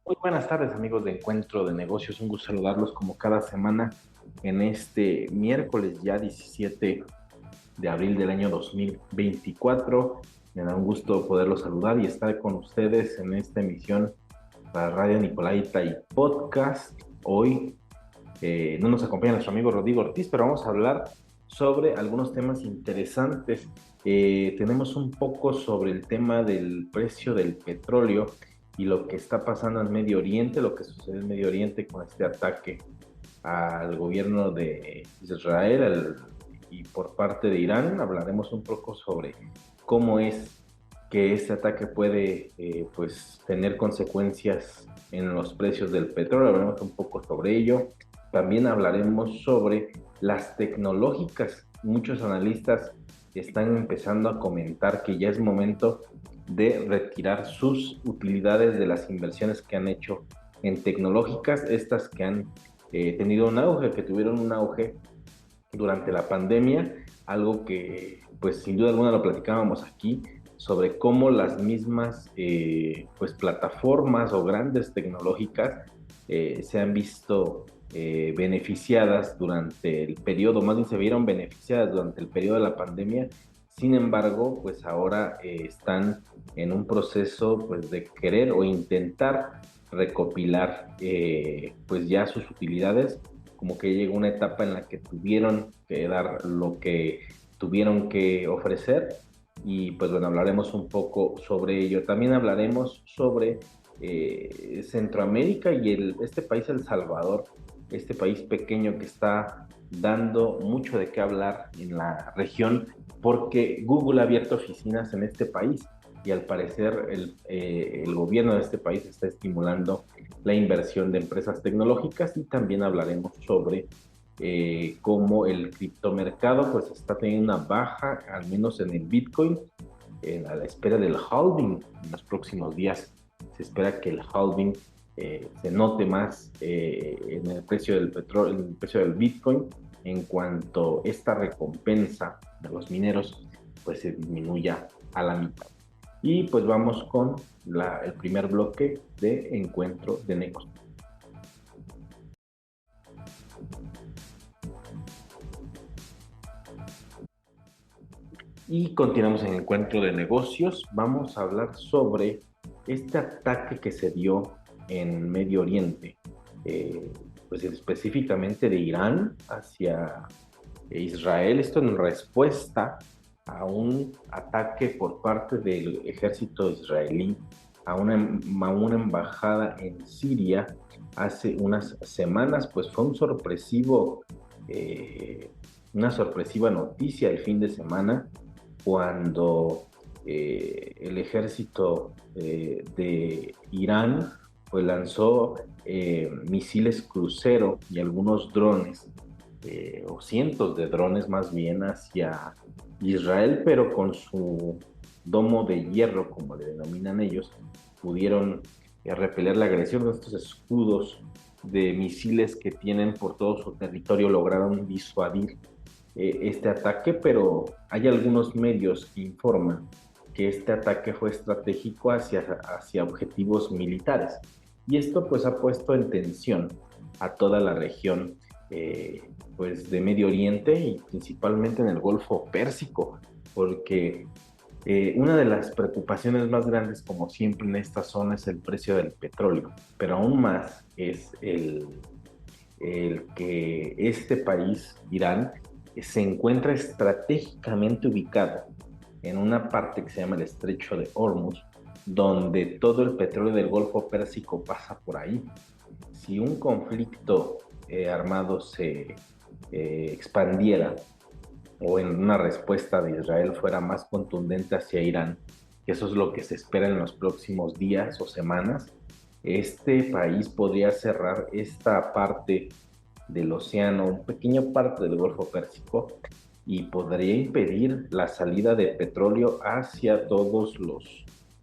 Muy buenas tardes, amigos de Encuentro de Negocios. Un gusto saludarlos como cada semana en este miércoles ya 17 de abril del año 2024. Me da un gusto poderlos saludar y estar con ustedes en esta emisión para Radio Nicolaita y Podcast. Hoy no nos acompaña nuestro amigo Rodrigo Ortiz, pero vamos a hablar sobre algunos temas interesantes. Tenemos un poco sobre el tema del precio del petróleo y lo que está pasando en Medio Oriente, lo que sucede en Medio Oriente con este ataque al gobierno de Israel y por parte de Irán. Hablaremos un poco sobre cómo es que este ataque puede pues tener consecuencias en los precios del petróleo. Hablaremos un poco sobre ello. También hablaremos sobre las tecnológicas. Muchos analistas están empezando a comentar que ya es momento de retirar sus utilidades de las inversiones que han hecho en tecnológicas, estas que han tenido un auge, que tuvieron un auge durante la pandemia, algo que pues sin duda alguna lo platicábamos aquí, sobre cómo las mismas pues plataformas o grandes tecnológicas se han visto beneficiadas durante el periodo, más bien se vieron beneficiadas durante el periodo de la pandemia. Sin embargo, pues ahora están en un proceso pues de querer o intentar recopilar pues ya sus utilidades, como que llegó una etapa en la que tuvieron que dar lo que tuvieron que ofrecer. Y pues bueno, hablaremos un poco sobre ello. También hablaremos sobre Centroamérica y este país, El Salvador, este país pequeño que está dando mucho de qué hablar en la región, porque Google ha abierto oficinas en este país y al parecer el gobierno de este país está estimulando la inversión de empresas tecnológicas. Y también hablaremos sobre cómo el criptomercado pues está teniendo una baja, al menos en el Bitcoin, a la espera del halving en los próximos días. Se espera que el halving se note más en el precio del petróleo, en el precio del Bitcoin, en cuanto esta recompensa de los mineros pues se disminuya a la mitad. Y pues vamos con el primer bloque de Encuentro de Negocios. Y continuamos en Encuentro de Negocios. Vamos a hablar sobre este ataque que se dio en Medio Oriente, eh, pues específicamente de Irán hacia Israel. Esto en respuesta a un ataque por parte del ejército israelí a una embajada en Siria hace unas semanas. Pues fue una sorpresiva noticia el fin de semana, cuando el ejército de Irán pues lanzó misiles crucero y algunos drones, o cientos de drones más bien, hacia Israel, pero con su domo de hierro, como le denominan ellos, pudieron repeler la agresión de estos escudos de misiles que tienen por todo su territorio. Lograron disuadir este ataque, pero hay algunos medios que informan que este ataque fue estratégico hacia objetivos militares. Y esto pues ha puesto en tensión a toda la región pues de Medio Oriente y principalmente en el Golfo Pérsico, porque una de las preocupaciones más grandes, como siempre en esta zona, es el precio del petróleo, pero aún más es el que este país, Irán, se encuentra estratégicamente ubicado en una parte que se llama el Estrecho de Hormuz, donde todo el petróleo del Golfo Pérsico pasa por ahí. Si un conflicto armado se expandiera, o en una respuesta de Israel fuera más contundente hacia Irán, que eso es lo que se espera en los próximos días o semanas, este país podría cerrar esta parte del océano, un pequeño parte del Golfo Pérsico, y podría impedir la salida de petróleo hacia todos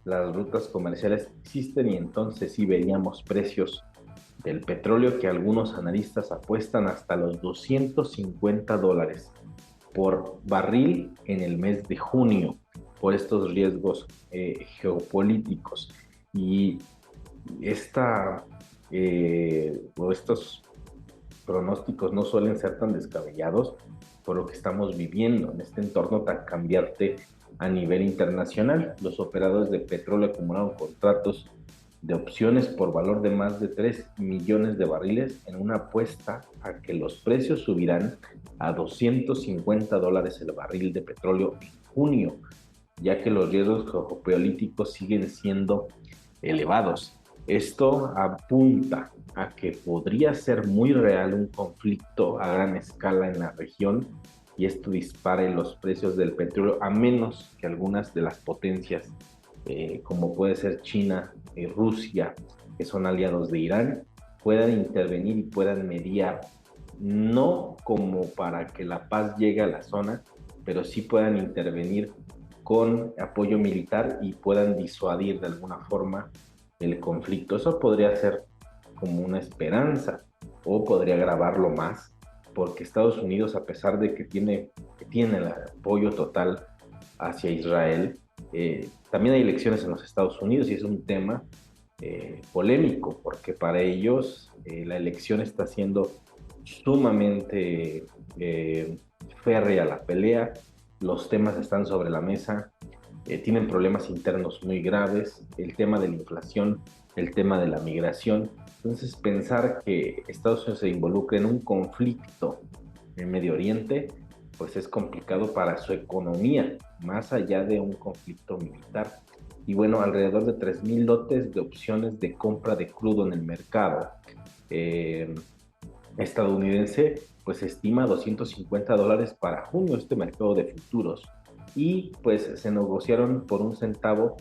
las rutas comerciales que existen. Y entonces sí veríamos precios del petróleo que algunos analistas apuestan hasta los $250 por barril en el mes de junio, por estos riesgos geopolíticos. Y esta o estos pronósticos no suelen ser tan descabellados por lo que estamos viviendo en este entorno tan cambiante a nivel internacional. Los operadores de petróleo acumularon contratos de opciones por valor de más de 3 millones de barriles en una apuesta a que los precios subirán a $250 el barril de petróleo en junio, ya que los riesgos geopolíticos siguen siendo elevados. Esto apunta a que podría ser muy real un conflicto a gran escala en la región y esto dispare los precios del petróleo, a menos que algunas de las potencias, como puede ser China y Rusia, que son aliados de Irán, puedan intervenir y puedan mediar, no como para que la paz llegue a la zona, pero sí puedan intervenir con apoyo militar y puedan disuadir de alguna forma el conflicto. Eso podría ser como una esperanza o podría agravarlo más, porque Estados Unidos, a pesar de que tiene el apoyo total hacia Israel, también hay elecciones en los Estados Unidos y es un tema polémico, porque para ellos la elección está siendo sumamente férrea la pelea, los temas están sobre la mesa, tienen problemas internos muy graves, el tema de la inflación, el tema de la migración. Entonces, pensar que Estados Unidos se involucre en un conflicto en Medio Oriente, pues es complicado para su economía, más allá de un conflicto militar. Y bueno, alrededor de 3.000 lotes de opciones de compra de crudo en el mercado eh, estadounidense, pues estima $250 para junio este mercado de futuros. Y pues se negociaron por un centavo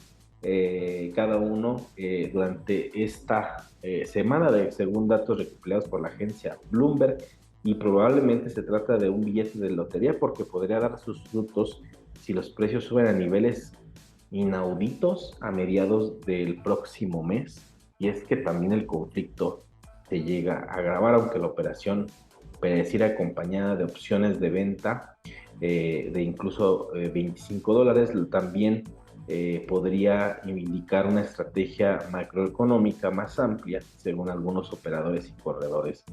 cada uno durante esta semana, según datos recopilados por la agencia Bloomberg, y probablemente se trata de un billete de lotería porque podría dar sus frutos si los precios suben a niveles inauditos a mediados del próximo mes. Y es que también el conflicto se llega a agravar, aunque la operación pareciera acompañada de opciones de venta de incluso $25, también podría indicar una estrategia macroeconómica más amplia, según algunos operadores y corredores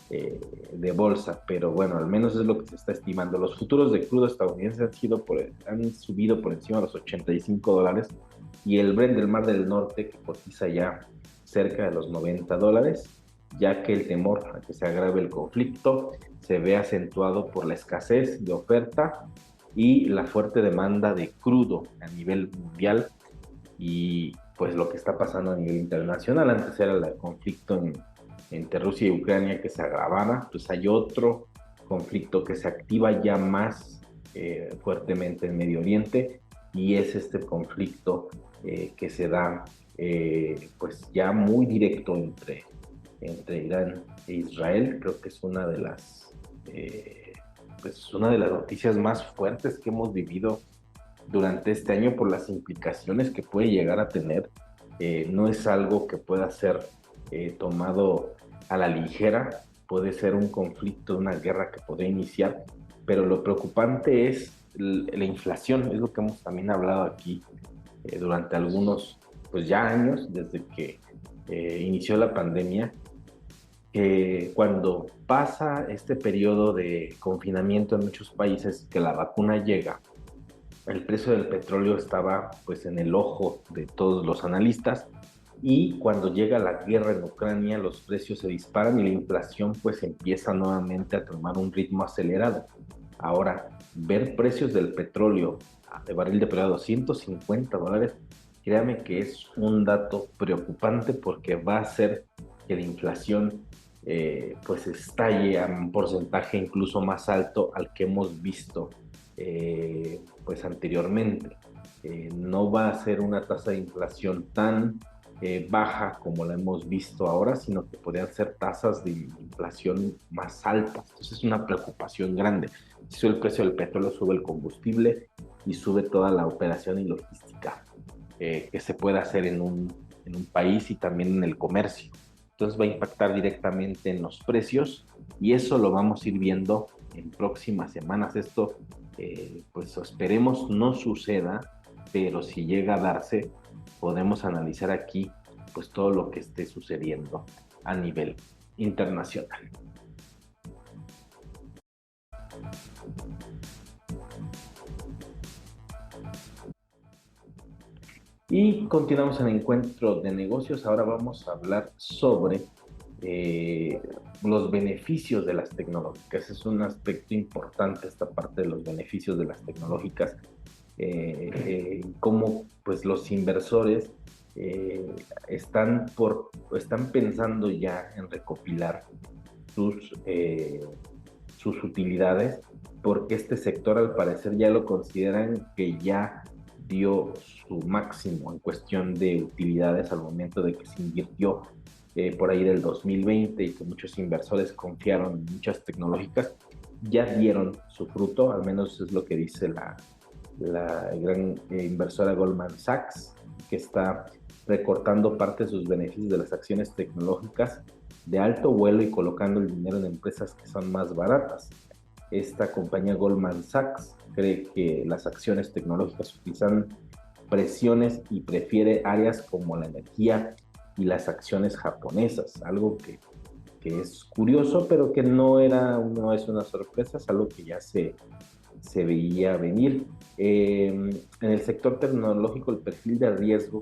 de bolsa, pero bueno, al menos es lo que se está estimando. Los futuros de crudo estadounidenses han subido por encima de los $85 y el Brent del Mar del Norte, que cotiza ya cerca de los $90, ya que el temor a que se agrave el conflicto se ve acentuado por la escasez de oferta y la fuerte demanda de crudo a nivel mundial y pues lo que está pasando a nivel internacional. Antes era el conflicto entre Rusia y Ucrania que se agravaba, pues hay otro conflicto que se activa ya más fuertemente en Medio Oriente y es este conflicto que se da pues ya muy directo entre Irán e Israel. Creo que es una de las noticias más fuertes que hemos vivido durante este año por las implicaciones que puede llegar a tener. No es algo que pueda ser tomado a la ligera, puede ser un conflicto, una guerra que podría iniciar, pero lo preocupante es la inflación, es lo que hemos también hablado aquí durante algunos, pues ya años, desde que inició la pandemia. Cuando pasa este periodo de confinamiento en muchos países, que la vacuna llega, el precio del petróleo estaba pues en el ojo de todos los analistas y cuando llega la guerra en Ucrania los precios se disparan y la inflación pues empieza nuevamente a tomar un ritmo acelerado. Ahora, ver precios del petróleo, de barril de petróleo a $250, créame que es un dato preocupante porque va a hacer que la inflación pues estalle a un porcentaje incluso más alto al que hemos visto pues anteriormente. No va a ser una tasa de inflación tan baja como la hemos visto ahora, sino que podrían ser tasas de inflación más altas. Entonces es una preocupación grande. Si sube el precio del petróleo, sube el combustible y sube toda la operación y logística que se puede hacer en un país y también en el comercio. Entonces va a impactar directamente en los precios y eso lo vamos a ir viendo en próximas semanas. Esto pues esperemos no suceda, pero si llega a darse, podemos analizar aquí pues todo lo que esté sucediendo a nivel internacional. Y continuamos en el encuentro de negocios. Ahora vamos a hablar sobre los beneficios de las tecnológicas. Es un aspecto importante esta parte de los beneficios de las tecnológicas, cómo pues los inversores están pensando ya en recopilar sus, sus utilidades, porque este sector al parecer ya lo consideran que ya dio su máximo en cuestión de utilidades al momento de que se invirtió por ahí del 2020 y que muchos inversores confiaron en muchas tecnológicas, ya dieron su fruto, al menos es lo que dice la gran inversora Goldman Sachs, que está recortando parte de sus beneficios de las acciones tecnológicas de alto vuelo y colocando el dinero en empresas que son más baratas. Esta compañía Goldman Sachs cree que las acciones tecnológicas utilizan presiones y prefiere áreas como la energía y las acciones japonesas, algo que es curioso, pero que no es una sorpresa, es algo que ya se veía venir. En el sector tecnológico, el perfil de riesgo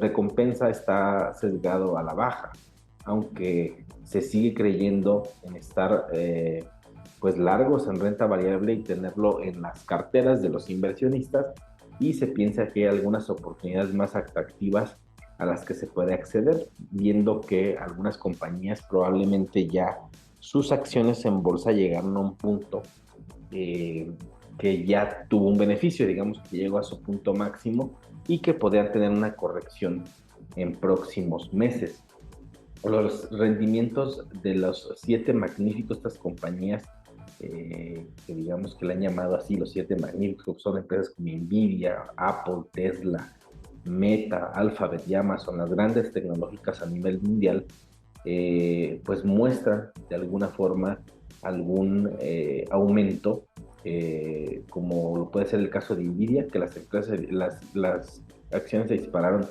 recompensa está sesgado a la baja, aunque se sigue creyendo en estar pues largos en renta variable y tenerlo en las carteras de los inversionistas, y se piensa que hay algunas oportunidades más atractivas a las que se puede acceder, viendo que algunas compañías probablemente ya sus acciones en bolsa llegaron a un punto que ya tuvo un beneficio, digamos que llegó a su punto máximo y que podrían tener una corrección en próximos meses. Los rendimientos de los 7 magníficos, estas compañías que digamos que le han llamado así los 7 magníficos, son empresas como Nvidia, Apple, Tesla, Meta, Alphabet y Amazon, las grandes tecnológicas a nivel mundial, pues muestran de alguna forma algún aumento, como lo puede ser el caso de Nvidia, que las acciones se dispararon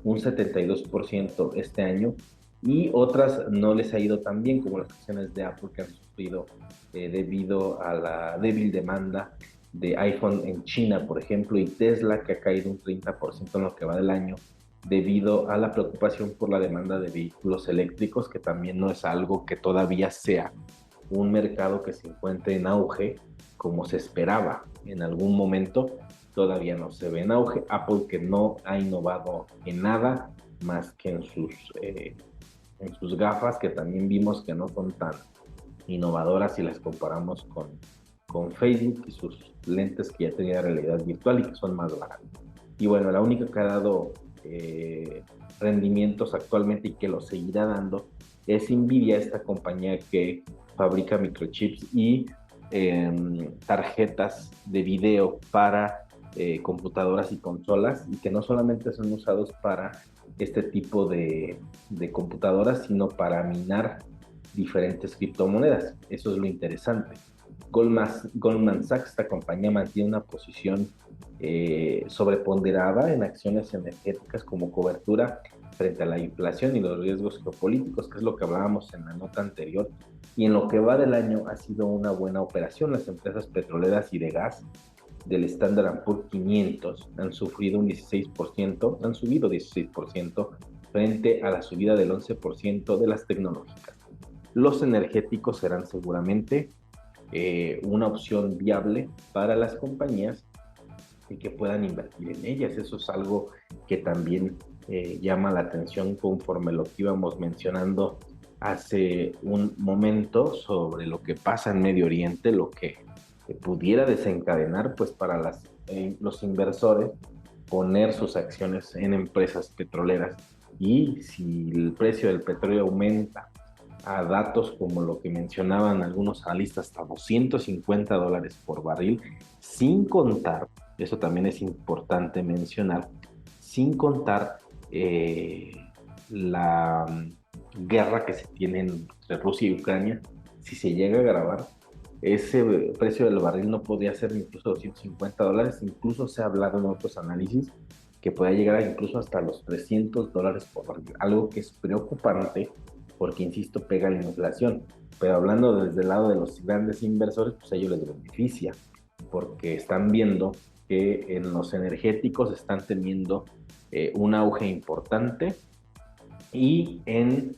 un 72% este año, y otras no les ha ido tan bien, como las acciones de Apple, que han sufrido debido a la débil demanda de iPhone en China, por ejemplo, y Tesla, que ha caído un 30% en lo que va del año, debido a la preocupación por la demanda de vehículos eléctricos, que también no es algo que todavía sea un mercado que se encuentre en auge como se esperaba en algún momento. Todavía no se ve en auge. Apple, que no ha innovado en nada más que en sus gafas, que también vimos que no son tan innovadoras si las comparamos con Facebook y sus lentes que ya tenían realidad virtual y que son más baratos. Y bueno, la única que ha dado rendimientos actualmente y que lo seguirá dando es Nvidia, esta compañía que fabrica microchips y tarjetas de video para computadoras y consolas, y que no solamente son usados para este tipo de computadoras, sino para minar diferentes criptomonedas. Eso es lo interesante. Goldman Sachs, esta compañía, mantiene una posición sobreponderada en acciones energéticas como cobertura frente a la inflación y los riesgos geopolíticos, que es lo que hablábamos en la nota anterior. Y en lo que va del año ha sido una buena operación. Las empresas petroleras y de gas del Standard & Poor's 500 han subido 16% frente a la subida del 11% de las tecnológicas. Los energéticos serán seguramente una opción viable para las compañías y que puedan invertir en ellas. Eso es algo que también llama la atención, conforme lo que íbamos mencionando hace un momento sobre lo que pasa en Medio Oriente, lo que pudiera desencadenar pues para los inversores poner sus acciones en empresas petroleras. Y si el precio del petróleo aumenta a datos como lo que mencionaban algunos analistas, hasta $250 por barril, sin contar, eso también es importante mencionar, sin contar la guerra que se tiene entre Rusia y Ucrania. Si se llega a agravar, ese precio del barril no podría ser incluso $250. Incluso se ha hablado en otros análisis que pueda llegar incluso hasta los $300 por barril, algo que es preocupante porque, insisto, pega la inflación. Pero hablando desde el lado de los grandes inversores, pues a ellos les beneficia, porque están viendo que en los energéticos están teniendo un auge importante, y en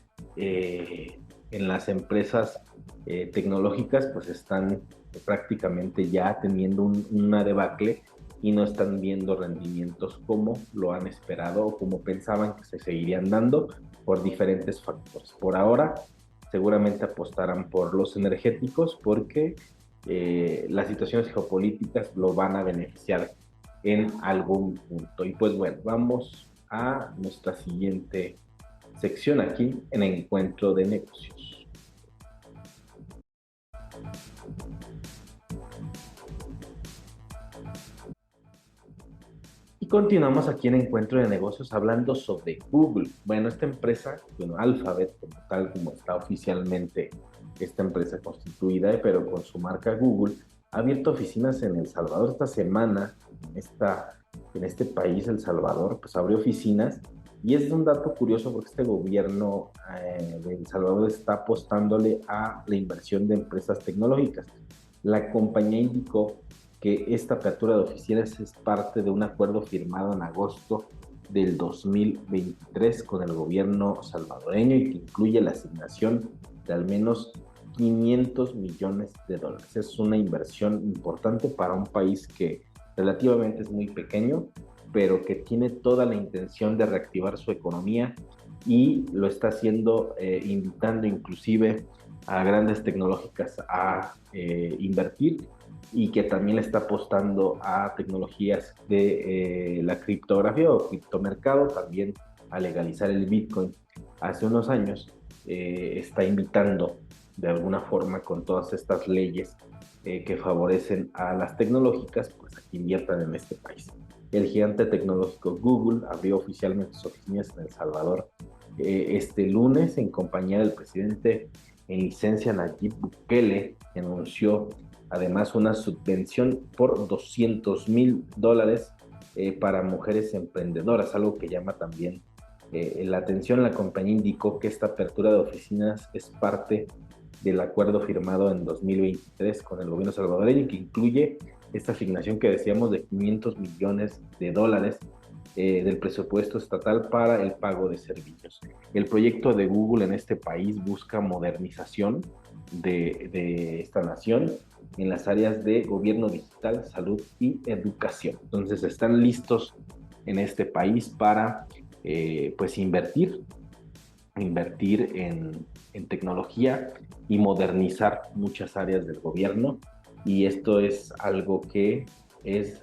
las empresas tecnológicas pues están prácticamente ya teniendo una debacle y no están viendo rendimientos como lo han esperado o como pensaban que se seguirían dando por diferentes factores. Por ahora seguramente apostarán por los energéticos porque las situaciones geopolíticas lo van a beneficiar en algún punto. Y pues bueno, vamos a nuestra siguiente sección aquí en Encuentro de Negocios. Y continuamos aquí en Encuentro de Negocios hablando sobre Google. Bueno, esta empresa, bueno, Alphabet, como tal como está oficialmente esta empresa constituida, pero con su marca Google, ha abierto oficinas en El Salvador esta semana. En este país, El Salvador, pues abrió oficinas, y es un dato curioso porque este gobierno de El Salvador está apostándole a la inversión de empresas tecnológicas. La compañía indicó que esta apertura de oficinas es parte de un acuerdo firmado en agosto del 2023 con el gobierno salvadoreño y que incluye la asignación de al menos $500 millones. Es una inversión importante para un país que relativamente es muy pequeño, pero que tiene toda la intención de reactivar su economía, y lo está haciendo invitando inclusive a grandes tecnológicas a invertir, y que también le está apostando a tecnologías de la criptografía o criptomercado, también a legalizar el Bitcoin. Hace unos años está invitando de alguna forma con todas estas leyes que favorecen a las tecnológicas, pues a que inviertan en este país. El gigante tecnológico Google abrió oficialmente sus oficinas en El Salvador este lunes en compañía del presidente en licencia Nayib Bukele, que anunció además una subvención por $200,000 para mujeres emprendedoras, algo que llama también la atención. La compañía indicó que esta apertura de oficinas es parte del acuerdo firmado en 2023 con el gobierno salvadoreño, que incluye esta asignación que decíamos de $500 millones del presupuesto estatal para el pago de servicios. El proyecto de Google en este país busca modernización de esta nación en las áreas de gobierno digital, salud y educación. Entonces están listos en este país para pues invertir en tecnología y modernizar muchas áreas del gobierno. Y esto es algo que es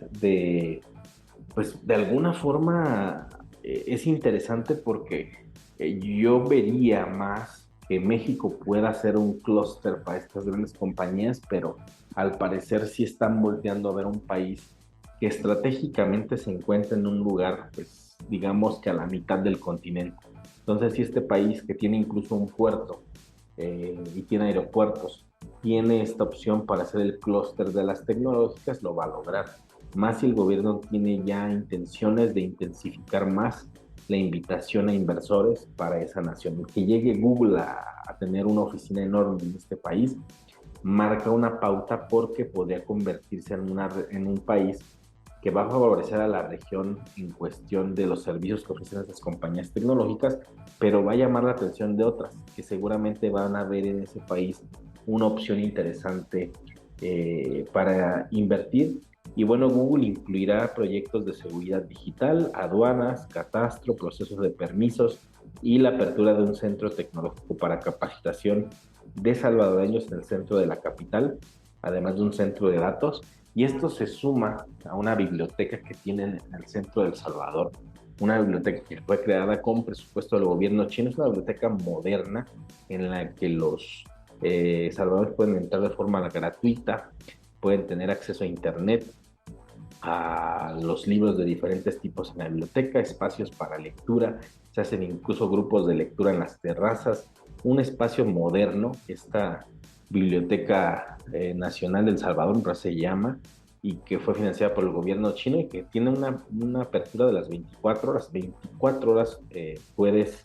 pues de alguna forma es interesante porque yo vería más que México pueda ser un clúster para estas grandes compañías, pero al parecer sí están volteando a ver un país que estratégicamente se encuentra en un lugar, pues digamos que a la mitad del continente. Entonces, si este país que tiene incluso un puerto y tiene aeropuertos, tiene esta opción para ser el clúster de las tecnológicas, lo va a lograr. Más si el gobierno tiene ya intenciones de intensificar más la invitación a inversores para esa nación. Que llegue Google a tener una oficina enorme en este país marca una pauta porque podría convertirse en un país que va a favorecer a la región en cuestión de los servicios que ofrecen estas compañías tecnológicas, pero va a llamar la atención de otras que seguramente van a ver en ese país una opción interesante para invertir. Y bueno, Google incluirá proyectos de seguridad digital, aduanas, catastro, procesos de permisos y la apertura de un centro tecnológico para capacitación de salvadoreños en el centro de la capital, además de un centro de datos. Y esto se suma a una biblioteca que tienen en el centro de El Salvador, una biblioteca que fue creada con presupuesto del gobierno chino. Es una biblioteca moderna en la que los salvadores pueden entrar de forma gratuita, pueden tener acceso a internet, a los libros de diferentes tipos en la biblioteca, espacios para lectura, se hacen incluso grupos de lectura en las terrazas, un espacio moderno. Esta Biblioteca Nacional del Salvador se llama, y que fue financiada por el gobierno chino y que tiene una apertura de las 24 horas. 24 horas puedes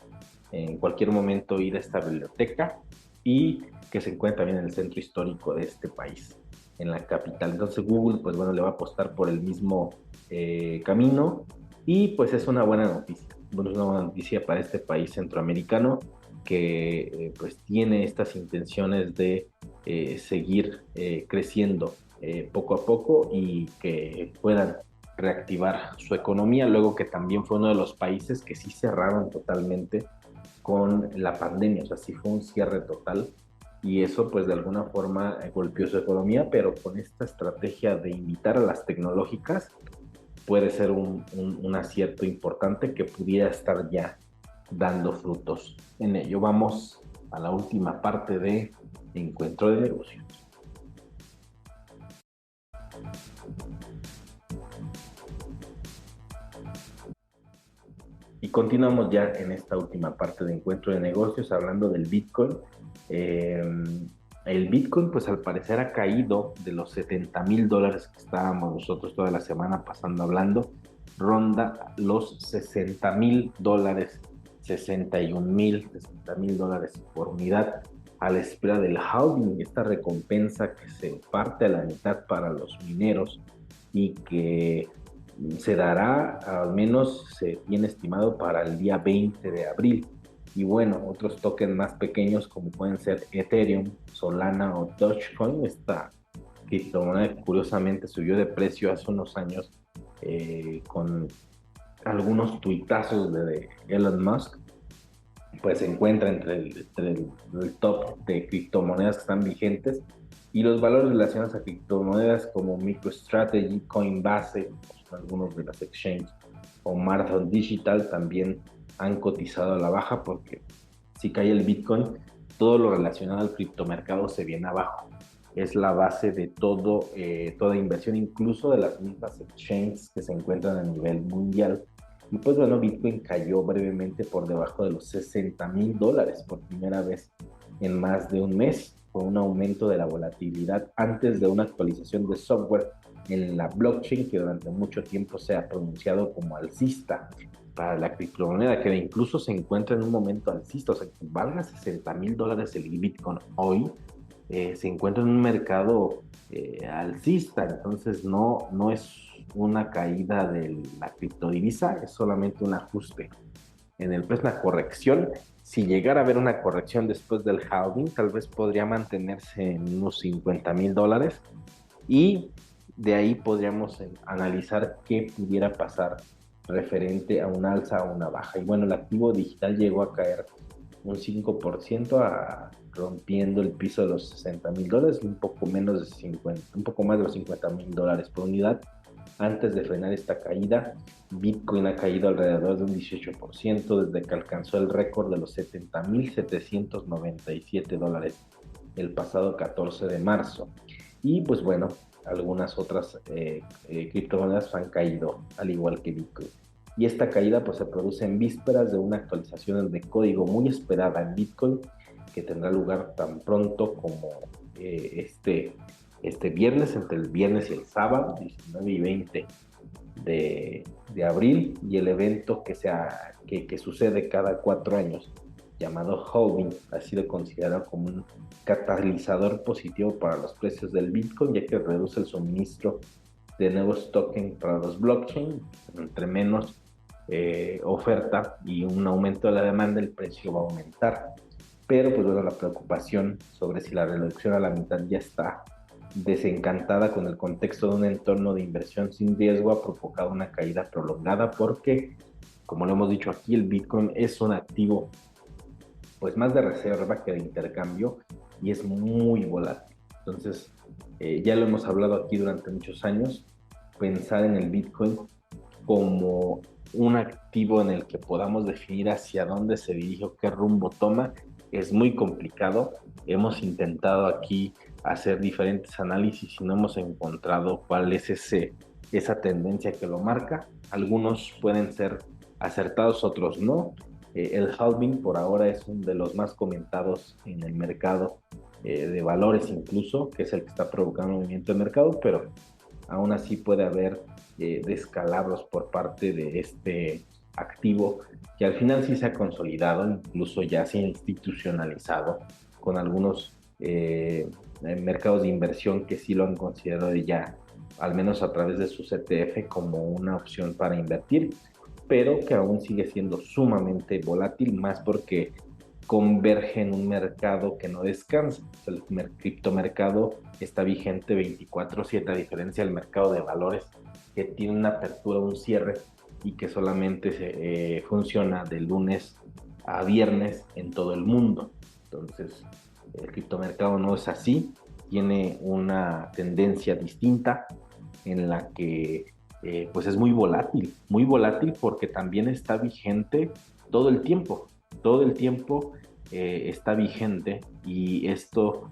en cualquier momento ir a esta biblioteca y que se encuentra también en el centro histórico de este país, en la capital. Entonces Google, pues bueno, le va a apostar por el mismo camino y pues es una buena noticia. Bueno, es una buena noticia para este país centroamericano que pues tiene estas intenciones de seguir creciendo poco a poco y que puedan reactivar su economía, luego que también fue uno de los países que sí cerraron totalmente con la pandemia, o sea, sí fue un cierre total y eso pues de alguna forma golpeó su economía, pero con esta estrategia de invitar a las tecnológicas puede ser un acierto importante que pudiera estar ya dando frutos en ello. Vamos a la última parte de Encuentro de Negocios. Y continuamos ya en esta última parte de Encuentro de Negocios hablando del Bitcoin. El Bitcoin pues al parecer ha caído de los $70,000 que estábamos nosotros toda la semana pasando hablando, ronda los $60,000, 61,000 dólares por unidad, a la espera del halving, esta recompensa que se parte a la mitad para los mineros y que se dará, al menos se tiene estimado para el día 20 de abril. Y bueno, otros tokens más pequeños como pueden ser Ethereum, Solana o Dogecoin, esta criptomoneda que curiosamente subió de precio hace unos años con algunos tuitazos de Elon Musk, pues se encuentra entre el top de criptomonedas que están vigentes y los valores relacionados a criptomonedas como MicroStrategy, Coinbase, algunos de las exchanges o Marathon Digital también han cotizado a la baja porque si cae el Bitcoin, todo lo relacionado al criptomercado se viene abajo. Es la base de toda inversión, incluso de las mismas exchanges que se encuentran a nivel mundial. Y pues bueno, Bitcoin cayó brevemente por debajo de los $60,000 por primera vez en más de un mes, con un aumento de la volatilidad antes de una actualización de software en la blockchain que durante mucho tiempo se ha pronunciado como alcista para la criptomoneda, que incluso se encuentra en un momento alcista, o sea, que valga $60,000 el Bitcoin hoy, se encuentra en un mercado alcista, entonces no es una caída de la criptodivisa, es solamente un ajuste en el precio, una corrección. Si llegara a haber una corrección después del halving, tal vez podría mantenerse en unos $50,000 y de ahí podríamos analizar qué pudiera pasar referente a un alza o una baja. Y bueno, el activo digital llegó a caer un 5% rompiendo el piso de los $60,000, un poco menos de 50, un poco más de los $50,000 por unidad. Antes de frenar esta caída, Bitcoin ha caído alrededor de un 18% desde que alcanzó el récord de los $70,797 el pasado 14 de marzo. Y pues bueno, algunas otras criptomonedas han caído al igual que Bitcoin. Y esta caída pues se produce en vísperas de una actualización de código muy esperada en Bitcoin que tendrá lugar tan pronto como este viernes, entre el viernes y el sábado, 19 y 20 de abril, y el evento que sucede cada 4 años, llamado halving, ha sido considerado como un catalizador positivo para los precios del Bitcoin, ya que reduce el suministro de nuevos tokens para los blockchain. Entre menos oferta y un aumento de la demanda, el precio va a aumentar. Pero pues bueno, la preocupación sobre si la reducción a la mitad ya está desencantada con el contexto de un entorno de inversión sin riesgo ha provocado una caída prolongada porque, como lo hemos dicho aquí, el Bitcoin es un activo pues más de reserva que de intercambio y es muy volátil. Entonces, ya lo hemos hablado aquí durante muchos años, pensar en el Bitcoin como un activo en el que podamos definir hacia dónde se dirige o qué rumbo toma es muy complicado. Hemos intentado aquí hacer diferentes análisis y no hemos encontrado cuál es esa tendencia que lo marca. Algunos pueden ser acertados, otros no. El halving por ahora es uno de los más comentados en el mercado de valores incluso, que es el que está provocando un movimiento de mercado, pero aún así puede haber descalabros por parte de este activo que al final sí se ha consolidado, incluso ya se ha institucionalizado con algunos mercados de inversión que sí lo han considerado ya, al menos a través de su CTF, como una opción para invertir, pero que aún sigue siendo sumamente volátil, más porque converge en un mercado que no descansa. El criptomercado está vigente 24/7, a diferencia del mercado de valores, que tiene una apertura, un cierre, y que solamente funciona de lunes a viernes en todo el mundo. Entonces, el criptomercado no es así, tiene una tendencia distinta en la que pues es muy volátil porque también está vigente todo el tiempo, todo el tiempo está vigente, y esto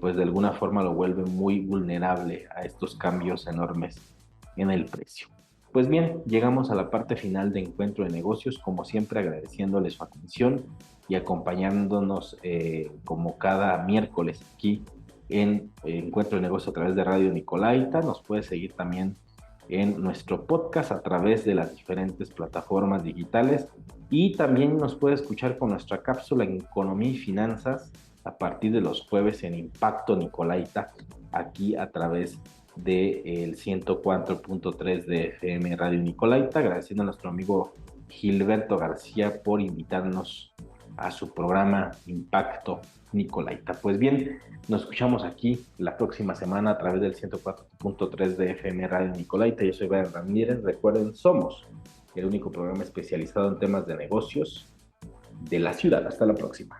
pues de alguna forma lo vuelve muy vulnerable a estos cambios enormes en el precio. Pues bien, llegamos a la parte final de Encuentro de Negocios, como siempre agradeciéndoles su atención y acompañándonos como cada miércoles aquí en Encuentro de Negocios a través de Radio Nicolaita. Nos puede seguir también en nuestro podcast a través de las diferentes plataformas digitales, y también nos puede escuchar con nuestra cápsula en Economía y Finanzas a partir de los jueves en Impacto Nicolaita, aquí a través del 104.3 de FM Radio Nicolaita, agradeciendo a nuestro amigo Gilberto García por invitarnos a su programa Impacto Nicolaita. Pues bien, nos escuchamos aquí la próxima semana a través del 104.3 de FM Radio Nicolaita. Yo soy Brian Ramírez. Recuerden, somos el único programa especializado en temas de negocios de la ciudad. Hasta la próxima.